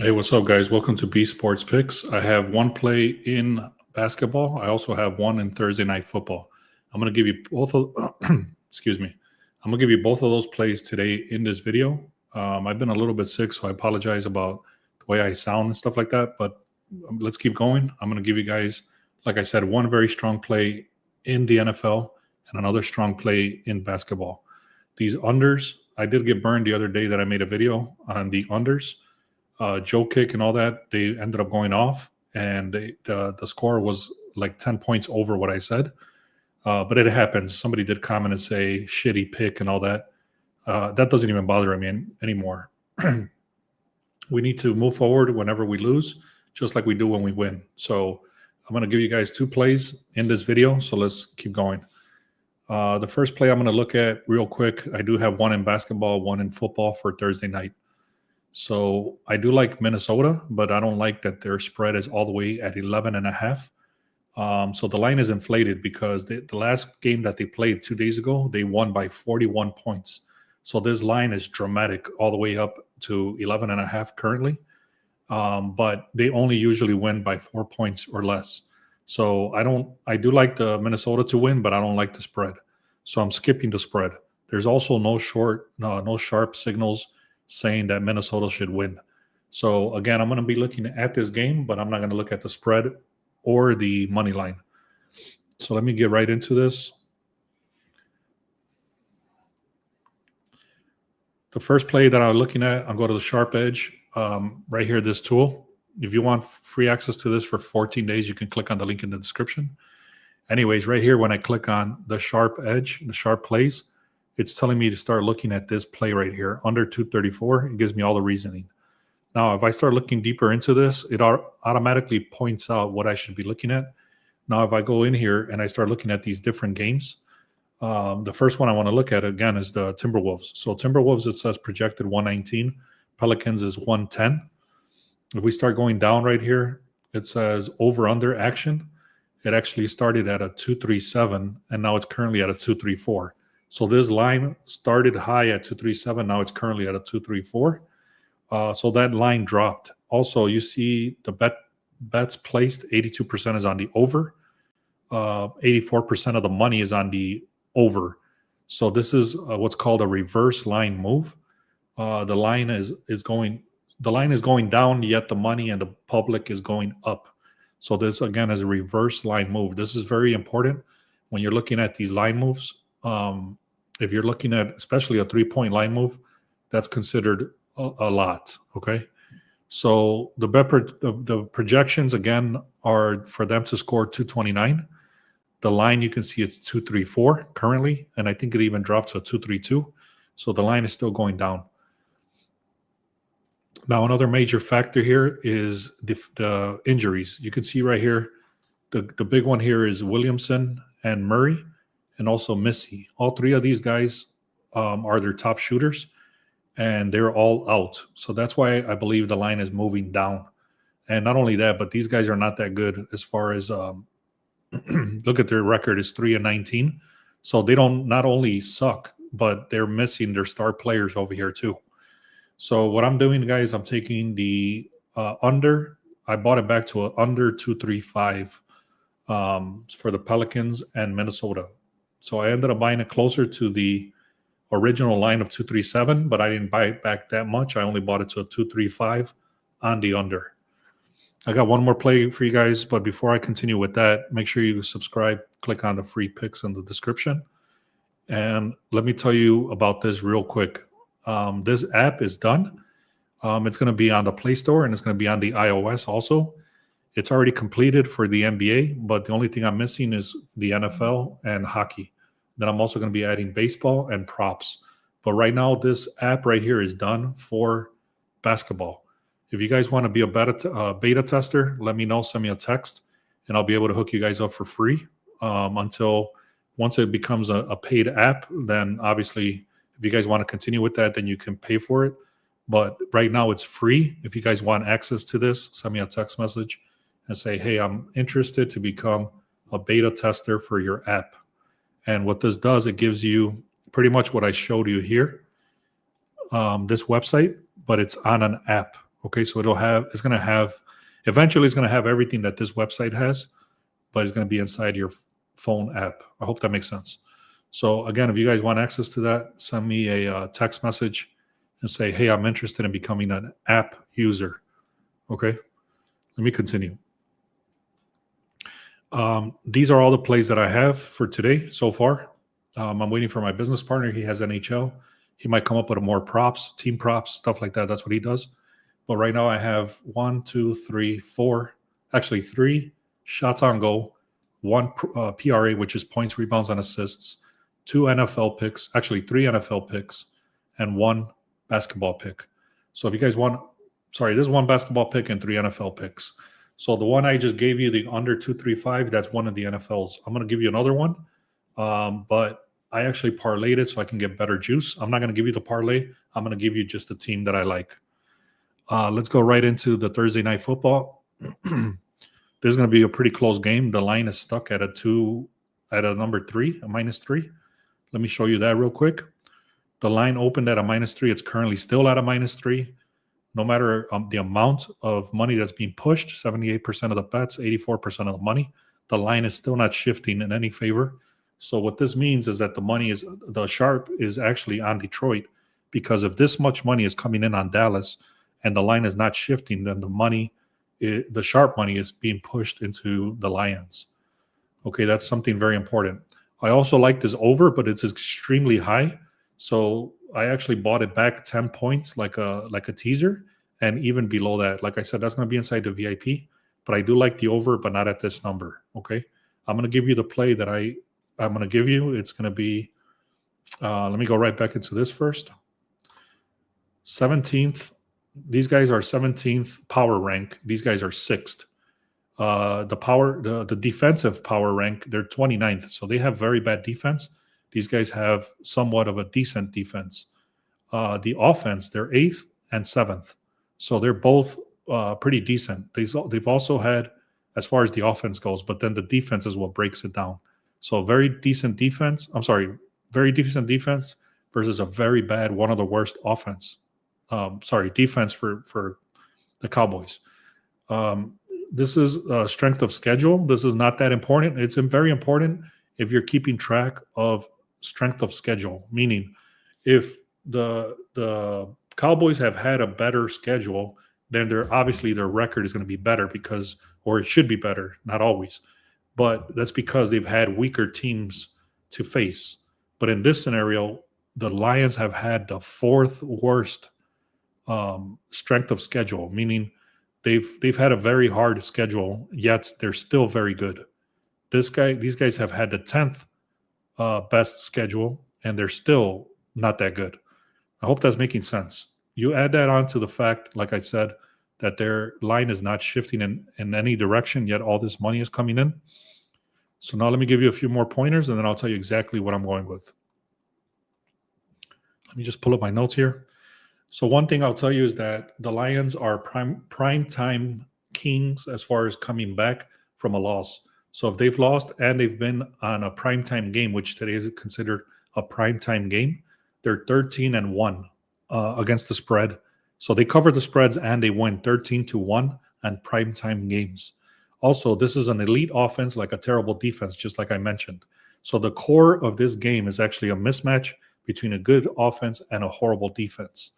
Hey, what's up, guys? Welcome to B Sports Picks. I have one play in basketball. I also have one in Thursday night football. I'm going to give you both of, excuse me. I'm going to give you both of those plays today in this video. I've been a little bit sick, so I apologize about the way I sound and stuff like that, but let's keep going. I'm going to give you guys, like I said, one very strong play in the NFL and another strong play in basketball. These unders, I did get burned the other day that I made a video on the unders. Joe kick and all that, they ended up going off, and the score was like 10 points over what I said. But it happens. Somebody did comment and say shitty pick and all that. That doesn't even bother me anymore. We need to move forward whenever we lose, just like we do when we win. So I'm going to give you guys two plays in this video. So let's keep going. The first play I'm going to look at real quick. I do have one in basketball, one in football for Thursday night. So I do like Minnesota, but I don't like that their spread is all the way at 11.5. So the line is inflated because the last game that they played 2 days ago, they won by 41 points. So this line is dramatic all the way up to 11.5 currently. But they only usually win by 4 points or less. So I do like the Minnesota to win, but I don't like the spread. So I'm skipping the spread. There's also no sharp signals saying that Minnesota should win. So again, I'm going to be looking at this game, but I'm not going to look at the spread or the money line. So let me get right into this. The first play that I'm looking at, I'll go to the Sharp Edge right here, this tool. If you want free access to this for 14 days, you can click on the link in the description. Anyways, right here, when I click on the Sharp Edge, the Sharp Plays, it's telling me to start looking at this play right here, under 234. It gives me all the reasoning. Now, if I start looking deeper into this, it automatically points out what I should be looking at. Now, if I go in here and I start looking at these different games, the first one I want to look at, again, is the Timberwolves. So Timberwolves, it says projected 119. Pelicans is 110. If we start going down right here, it says over-under action. It actually started at a 237, and now it's currently at a 234. So this line started high at 237. Now it's currently at a 234. So that line dropped. Also, you see the bets placed, 82% is on the over. 84% of the money is on the over. So this is what's called a reverse line move. The line is going down, yet the money and the public is going up. So this, again, is a reverse line move. This is very important when you're looking at these line moves. If you're looking at especially a 3-point line move, that's considered a lot, okay? So the projections, again, are for them to score 229. The line, you can see it's 234 currently, and I think it even dropped to a 232. So the line is still going down. Now, another major factor here is the injuries. You can see right here, the big one here is Williamson and Murray, and also Missy. All three of these guys are their top shooters, and they're all out. So that's why I believe the line is moving down. And not only that, but these guys are not that good as far as look at their record is 3-19. So they don't not only suck, but they're missing their star players over here too. So what I'm doing, guys, I'm taking the under. I bought it back to an under 235 for the Pelicans and Minnesota. So I ended up buying it closer to the original line of 237, but I didn't buy it back that much. I only bought it to a 235 on the under. I got one more play for you guys, but before I continue with that, make sure you subscribe, click on the free picks in the description. And let me tell you about this real quick. This app is done. It's going to be on the Play Store, and it's going to be on the iOS also. It's already completed for the NBA, but the only thing I'm missing is the NFL and hockey. Then I'm also going to be adding baseball and props. But right now, this app right here is done for basketball. If you guys want to be a beta tester, let me know. Send me a text, and I'll be able to hook you guys up for free until once it becomes a paid app. Then obviously, if you guys want to continue with that, then you can pay for it. But right now, it's free. If you guys want access to this, send me a text message and say, hey, I'm interested to become a beta tester for your app. And what this does, it gives you pretty much what I showed you here, this website, but it's on an app. Okay, so it's going to have, eventually it's going to have everything that this website has, but it's going to be inside your phone app. I hope that makes sense. So again, if you guys want access to that, send me a text message and say, hey, I'm interested in becoming an app user. Okay, let me continue. These are all the plays that I have for today so far. I'm waiting for my business partner. He has NHL. He might come up with more props, team props, stuff like that. That's what he does. But right now I have 3 shots on goal, one PRA, which is points, rebounds, and assists, 2 NFL picks, actually 3 NFL picks, and 1 basketball pick. So if you guys want, there's 1 basketball pick and 3 NFL picks. So the one I just gave you, the under 235, that's one of the NFLs. I'm going to give you another one, but I actually parlayed it so I can get better juice. I'm not going to give you the parlay. I'm going to give you just the team that I like. Let's go right into the Thursday night football. This is going to be a pretty close game. The line is stuck at a number 3, a -3. Let me show you that real quick. The line opened at a -3. It's currently still at a -3. No matter the amount of money that's being pushed, 78% of the bets, 84% of the money, the line is still not shifting in any favor. So what this means is that the sharp is actually on Detroit, because if this much money is coming in on Dallas and the line is not shifting, then the sharp money is being pushed into the Lions. Okay, that's something very important. I also like this over, but it's extremely high. So I actually bought it back 10 points like a teaser, and even below that. Like I said, that's going to be inside the VIP, but I do like the over, but not at this number. Okay, I'm going to give you the play that I'm going to give you. It's going to be, let me go right back into this first. 17th. These guys are 17th power rank. These guys are 6th. The defensive power rank, they're 29th. So they have very bad defense. These guys have somewhat of a decent defense. The offense, they're 8th and 7th. So they're both pretty decent. They've also had, as far as the offense goes, but then the defense is what breaks it down. So very decent defense. Very decent defense versus a very bad, one of the worst offense. Defense for the Cowboys. This is strength of schedule. This is not that important. It's very important if you're keeping track of strength of schedule, meaning if the Cowboys have had a better schedule, then obviously their record is going to be better or it should be better, not always. But that's because they've had weaker teams to face. But in this scenario, the Lions have had the 4th worst strength of schedule, meaning they've had a very hard schedule, yet they're still very good. These guys have had the 10th best schedule, and they're still not that good. I hope that's making sense. You add that on to the fact, like I said, that their line is not shifting in any direction, yet all this money is coming in. So now let me give you a few more pointers, and then I'll tell you exactly what I'm going with. Let me just pull up my notes here. So one thing I'll tell you is that the Lions are prime time kings as far as coming back from a loss. So if they've lost and they've been on a primetime game, which today is considered a primetime game, they're 13-1 against the spread. So they cover the spreads and they win 13-1 on primetime games. Also, this is an elite offense, like a terrible defense, just like I mentioned. So the core of this game is actually a mismatch between a good offense and a horrible defense.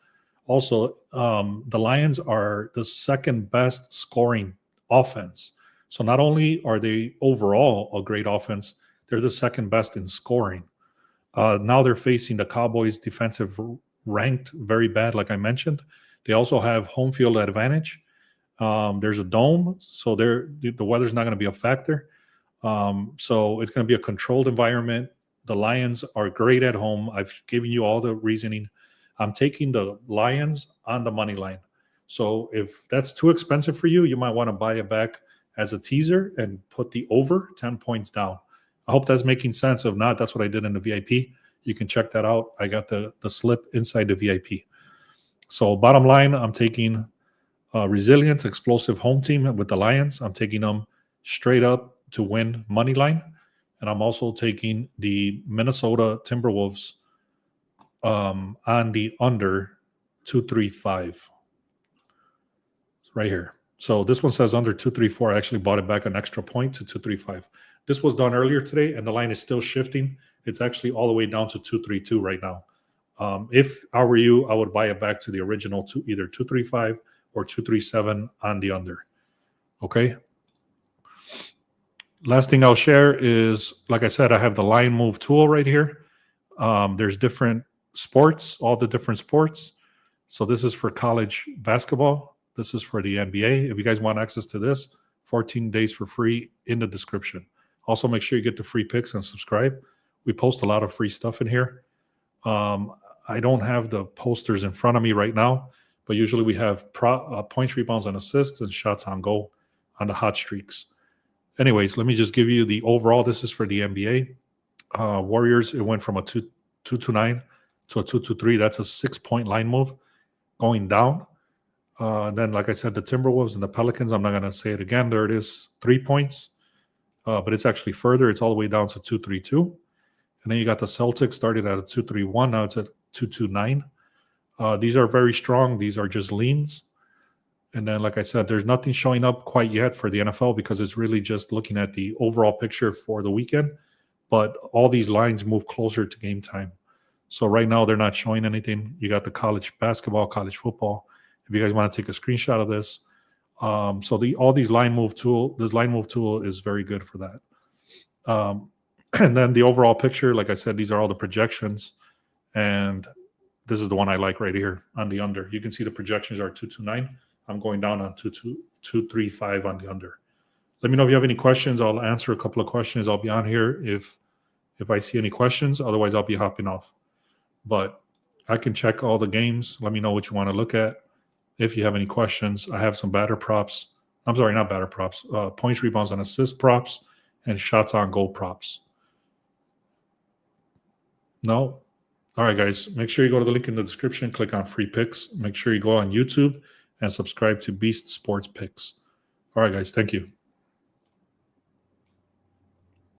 Also, the Lions are the 2nd best scoring offense. So not only are they overall a great offense, they're the 2nd best in scoring. Now they're facing the Cowboys defensive ranked very bad, like I mentioned. They also have home field advantage. There's a dome, so the weather's not going to be a factor. So it's going to be a controlled environment. The Lions are great at home. I've given you all the reasoning. I'm taking the Lions on the money line. So if that's too expensive for you, you might want to buy it back as a teaser and put the over 10 points down. I hope that's making sense. If not, that's what I did in the VIP. You can check that out. I got the slip inside the VIP. So bottom line, I'm taking resilient, explosive home team with the Lions. I'm taking them straight up to win money line. And I'm also taking the Minnesota Timberwolves on the under 235. right here. So this one says under 234. I actually bought it back an extra point to 235. This was done earlier today, and the line is still shifting. It's actually all the way down to 232 right now. If I were you, I would buy it back to the original either 235 or 237 on the under. Okay. Last thing I'll share is, like I said, I have the line move tool right here. There's different sports, all the different sports. So this is for college basketball. This is for the NBA. If you guys want access to this, 14 days for free in the description. Also, make sure you get the free picks and subscribe. We post a lot of free stuff in here. I don't have the posters in front of me right now, but usually we have points, rebounds, and assists and shots on goal on the hot streaks. Anyways, let me just give you the overall. This is for the NBA. Warriors, it went from a 2-2-9 to a 2-2-3. That's a 6-point line move going down. Then, like I said, the Timberwolves and the Pelicans, I'm not going to say it again. There it is, 3 points. But it's actually further. It's all the way down to 2-3-2. And then you got the Celtics started at a 2-3-1. Now it's at 2-2-9. These are very strong. These are just leans. And then, like I said, there's nothing showing up quite yet for the NFL because it's really just looking at the overall picture for the weekend. But all these lines move closer to game time. So right now, they're not showing anything. You got the college basketball, college football. If you guys want to take a screenshot of this. All these line move tool, this line move tool is very good for that. And then the overall picture, like I said, these are all the projections. And this is the one I like right here on the under. You can see the projections are 2-2-9. I'm going down on 2-2-3-5 on the under. Let me know if you have any questions. I'll answer a couple of questions. I'll be on here if I see any questions. Otherwise, I'll be hopping off. But I can check all the games. Let me know what you want to look at. If you have any questions, I have some batter props. I'm sorry, not batter props. Points, rebounds, and assist props, and shots on goal props. No? All right, guys. Make sure you go to the link in the description. Click on free picks. Make sure you go on YouTube and subscribe to Beast Sports Picks. All right, guys. Thank you.